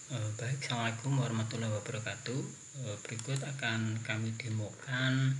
Baik, Assalamualaikum warahmatullahi wabarakatuh. Berikut akan kami demokan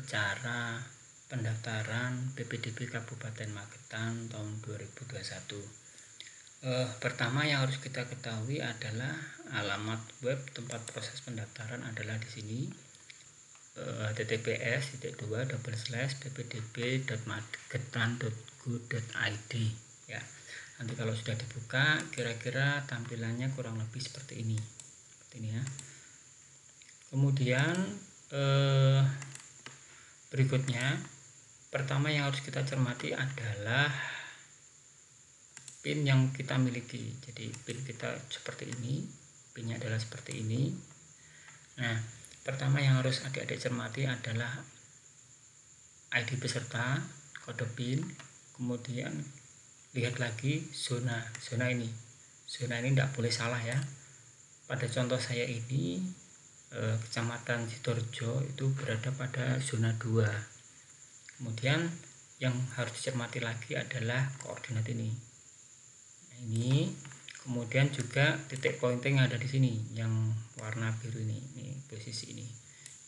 cara pendaftaran PPDB Kabupaten Magetan tahun 2021. Pertama yang harus kita ketahui adalah alamat web tempat proses pendaftaran adalah di sini, https://ppdb.magetan.go.id ya. Nanti kalau sudah dibuka, kira-kira tampilannya kurang lebih seperti ini ya. Kemudian berikutnya, pertama yang harus kita cermati adalah PIN yang kita miliki. Jadi PIN kita seperti ini, PIN-nya adalah seperti ini. Nah, pertama yang harus adik-adik cermati adalah ID peserta, kode PIN, kemudian lihat lagi zona ini tidak boleh salah ya. Pada contoh saya ini Kecamatan Sidoarjo itu berada pada zona 2. Kemudian yang harus dicermati lagi adalah koordinat ini. Nah, ini kemudian juga titik pointing ada di sini yang warna biru ini posisi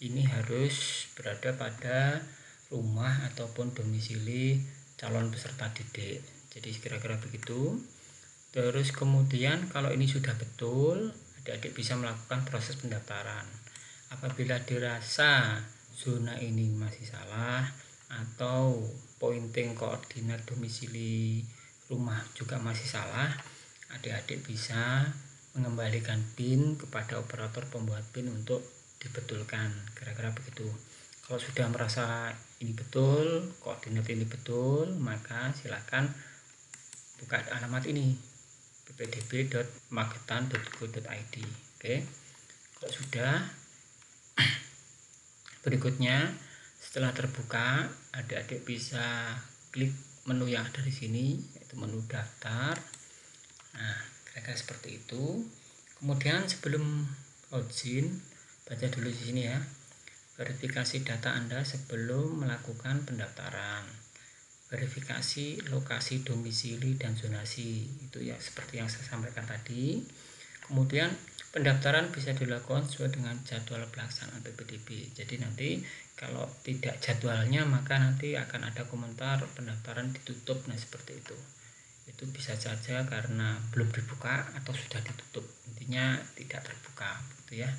ini harus berada pada rumah ataupun domisili calon peserta didik. Jadi kira-kira begitu. Terus kemudian kalau ini sudah betul, adik-adik bisa melakukan proses pendaftaran. Apabila dirasa zona ini masih salah atau pointing koordinat domisili rumah juga masih salah, adik-adik bisa mengembalikan PIN kepada operator pembuat PIN untuk dibetulkan. Kira-kira begitu. Kalau sudah merasa ini betul, koordinat ini betul, maka silakan buka alamat ini, ppdb.magetan.go.id. Oke. Kalau sudah, berikutnya setelah terbuka, adik-adik bisa klik menu yang ada di sini, yaitu menu daftar. Nah, kira-kira seperti itu. Kemudian sebelum login, baca dulu di sini ya. Verifikasi data Anda sebelum melakukan pendaftaran. Verifikasi lokasi domisili dan zonasi, itu ya seperti yang saya sampaikan tadi. Kemudian pendaftaran bisa dilakukan sesuai dengan jadwal pelaksanaan PPDB. Jadi nanti kalau tidak jadwalnya, maka nanti akan ada komentar pendaftaran ditutup. Nah, seperti itu. Itu bisa saja karena belum dibuka atau sudah ditutup. Intinya tidak terbuka gitu ya.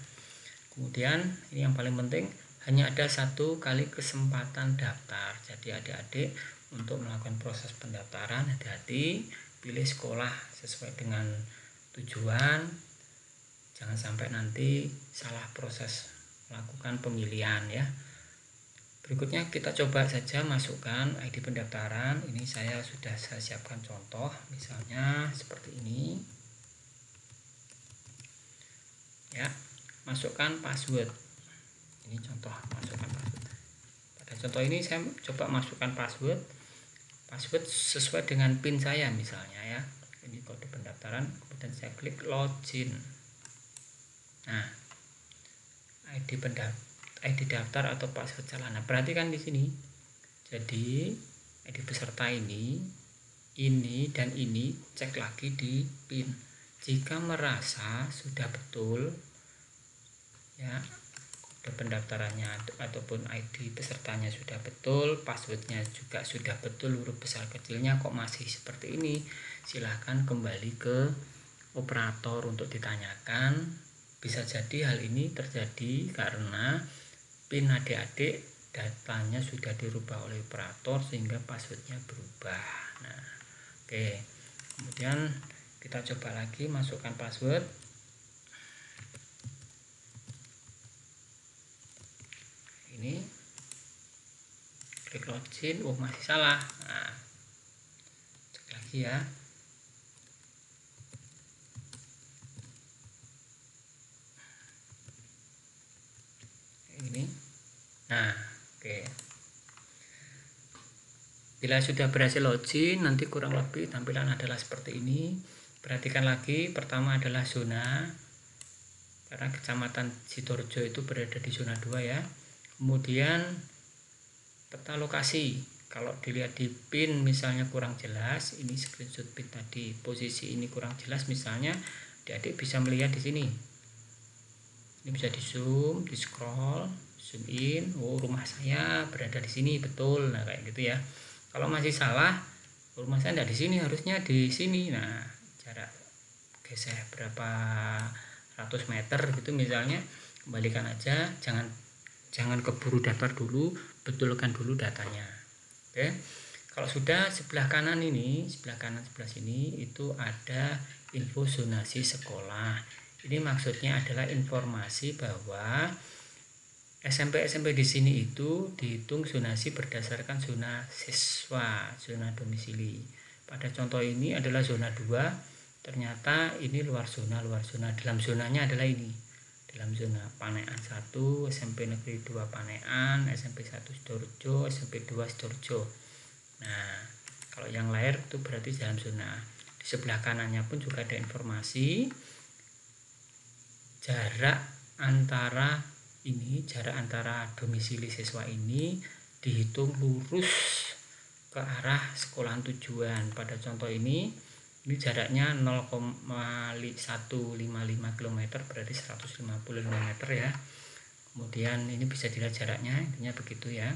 Kemudian ini yang paling penting, hanya ada 1 kali kesempatan daftar. Jadi adik-adik untuk melakukan proses pendaftaran, hati-hati pilih sekolah sesuai dengan tujuan. Jangan sampai nanti salah proses melakukan pemilihan ya. Berikutnya kita coba saja masukkan ID pendaftaran. Ini saya sudah siapkan contoh, misalnya seperti ini ya. Masukkan password. Ini contoh masukkan password. Pada contoh ini saya coba masukkan password sesuai dengan PIN saya misalnya ya. Ini kode pendaftaran, kemudian saya klik login. Nah, ID daftar atau password celana. Perhatikan di sini. Jadi ID peserta ini dan ini cek lagi di PIN. Jika merasa sudah betul ya, kode pendaftarannya ataupun ID pesertanya sudah betul, passwordnya juga sudah betul, huruf besar kecilnya kok masih seperti ini, silahkan kembali ke operator untuk ditanyakan. Bisa jadi hal ini terjadi karena PIN adik-adik datanya sudah dirubah oleh operator sehingga passwordnya berubah. Nah, oke. Kemudian kita coba lagi masukkan password. Ini klik login, masih salah. Nah, cek lagi ya. Ini. Nah, oke. Bila sudah berhasil login, nanti kurang lebih tampilan adalah seperti ini. Perhatikan lagi, pertama adalah zona, karena Kecamatan Sidoarjo itu berada di zona 2 ya. Kemudian peta lokasi, kalau dilihat di PIN misalnya kurang jelas, ini screenshot PIN tadi, posisi ini kurang jelas, misalnya adik-adik bisa melihat di sini. Ini bisa di zoom, di scroll, zoom in. Oh, rumah saya berada di sini, betul. Nah, kayak gitu ya. Kalau masih salah, rumah saya tidak di sini, harusnya di sini. Nah, jarak geser berapa ratus meter gitu misalnya, kembalikan aja, jangan keburu daftar dulu, betulkan dulu datanya. Oke. Kalau sudah sebelah kanan ini, sebelah kanan sebelah sini itu ada info zonasi sekolah. Ini maksudnya adalah informasi bahwa SMP di sini itu dihitung zonasi berdasarkan zona siswa, zona domisili. Pada contoh ini adalah zona 2, ternyata ini luar zona. Dalam zonanya adalah ini. Dalam zona Panean 1, SMP Negeri 2 Panean, SMP 1 Sidoarjo, SMP 2 Sidoarjo. Nah, kalau yang lahir itu berarti dalam zona. Di sebelah kanannya pun juga ada informasi jarak antara domisili siswa ini dihitung lurus ke arah sekolahan tujuan. Pada contoh ini jaraknya 0,155 km, berarti 155 meter ya. Kemudian ini bisa dilihat jaraknya, intinya begitu ya.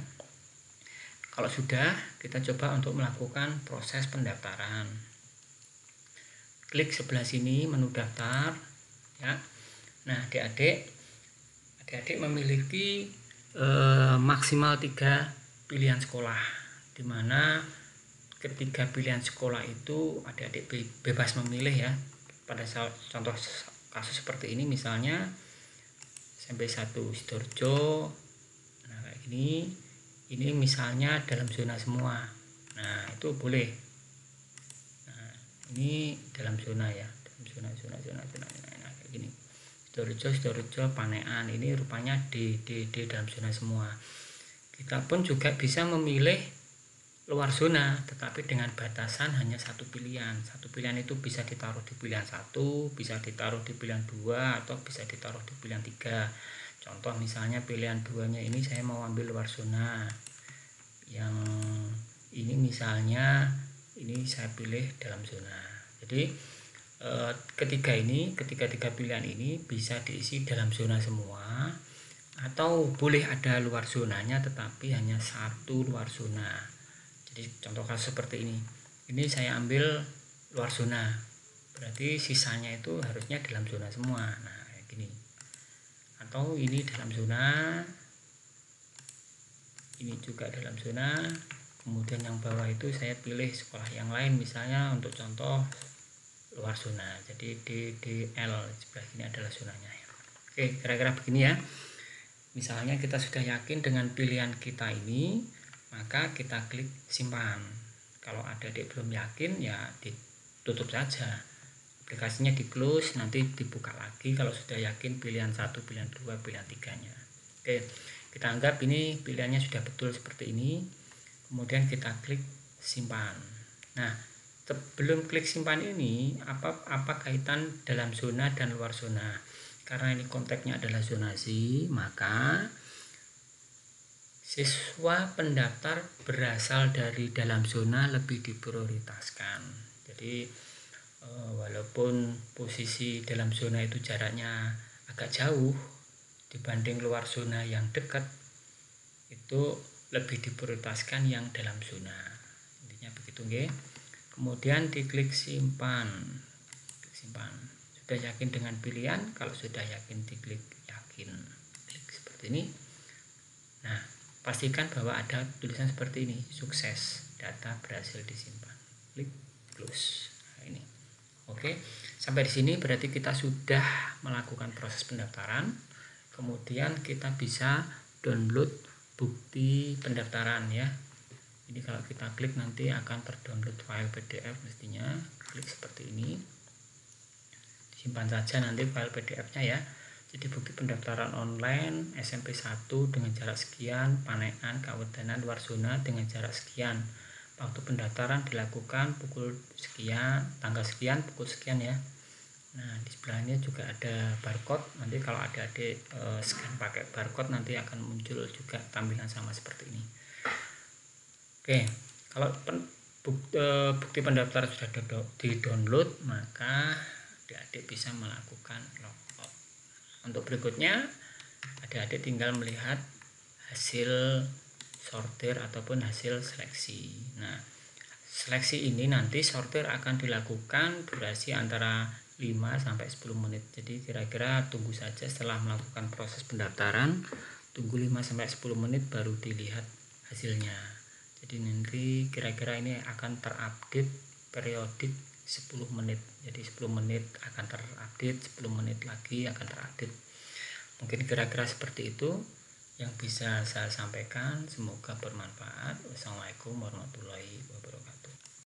Kalau sudah, kita coba untuk melakukan proses pendaftaran. Klik sebelah sini menu daftar ya. Nah, adik-adik memiliki maksimal 3 pilihan sekolah, dimana ketiga pilihan sekolah itu adik-adik bebas memilih ya. Pada contoh kasus seperti ini misalnya SMP 1 Sidoarjo, nah kayak gini, ini misalnya dalam zona semua, nah itu boleh. Nah, ini dalam zona ya, dalam zona nah, kayak gini. Sidoarjo Panean, ini rupanya D dalam zona semua. Kita pun juga bisa memilih luar zona, tetapi dengan batasan hanya satu pilihan. Satu pilihan itu bisa ditaruh di pilihan 1, bisa ditaruh di pilihan 2, atau bisa ditaruh di pilihan 3. Contoh misalnya pilihan 2-nya ini saya mau ambil luar zona. Yang ini misalnya ini saya pilih dalam zona. Jadi ketiga pilihan ini bisa diisi dalam zona semua, atau boleh ada luar zonanya tetapi hanya satu luar zona. Jadi contoh kasus seperti ini saya ambil luar zona, berarti sisanya itu harusnya dalam zona semua. Nah kayak gini. Atau ini dalam zona, ini juga dalam zona, kemudian yang bawah itu saya pilih sekolah yang lain, misalnya untuk contoh luar zona, jadi DDL sebelah sini adalah zonanya ya. Oke, kira-kira begini ya. Misalnya kita sudah yakin dengan pilihan kita ini, maka kita klik simpan. Kalau adik-adik belum yakin ya ditutup saja, aplikasinya di close, nanti dibuka lagi kalau sudah yakin pilihan 1, pilihan 2, pilihan 3-nya. Oke, kita anggap ini pilihannya sudah betul seperti ini, kemudian kita klik simpan. Nah, sebelum klik simpan ini, apa kaitan dalam zona dan luar zona? Karena ini konteksnya adalah zonasi, maka siswa pendaftar berasal dari dalam zona lebih diprioritaskan. Jadi walaupun posisi dalam zona itu jaraknya agak jauh dibanding luar zona yang dekat, itu lebih diprioritaskan yang dalam zona. Intinya begitu, nggih. Kemudian diklik simpan. Sudah yakin dengan pilihan? Kalau sudah yakin diklik yakin. Klik seperti ini. Nah, pastikan bahwa ada tulisan seperti ini, sukses, data berhasil disimpan. Klik close. Nah, ini. Oke, sampai di sini berarti kita sudah melakukan proses pendaftaran. Kemudian kita bisa download bukti pendaftaran ya. Ini kalau kita klik nanti akan terdownload file PDF mestinya. Klik seperti ini, simpan saja nanti file PDF-nya ya. Jadi bukti pendaftaran online SMP 1 dengan jarak sekian, Panean Kawedanan luar zona dengan jarak sekian. Waktu pendaftaran dilakukan pukul sekian, tanggal sekian, pukul sekian ya. Nah, di sebelahnya juga ada barcode. Nanti kalau adik-adik scan pakai barcode nanti akan muncul juga tampilan sama seperti ini. Oke, kalau bukti pendaftaran sudah di-download, maka adik-adik bisa melakukan logout. Untuk berikutnya adik-adik tinggal melihat hasil sortir ataupun hasil seleksi. Nah, seleksi ini nanti sortir akan dilakukan durasi antara 5-10 menit. Jadi kira-kira tunggu saja setelah melakukan proses pendaftaran, tunggu 5-10 menit baru dilihat hasilnya. Jadi nanti kira-kira ini akan terupdate periodik 10 menit. Jadi 10 menit akan terupdate, 10 menit lagi akan terupdate. Mungkin kira-kira seperti itu yang bisa saya sampaikan. Semoga bermanfaat. Wassalamualaikum warahmatullahi wabarakatuh.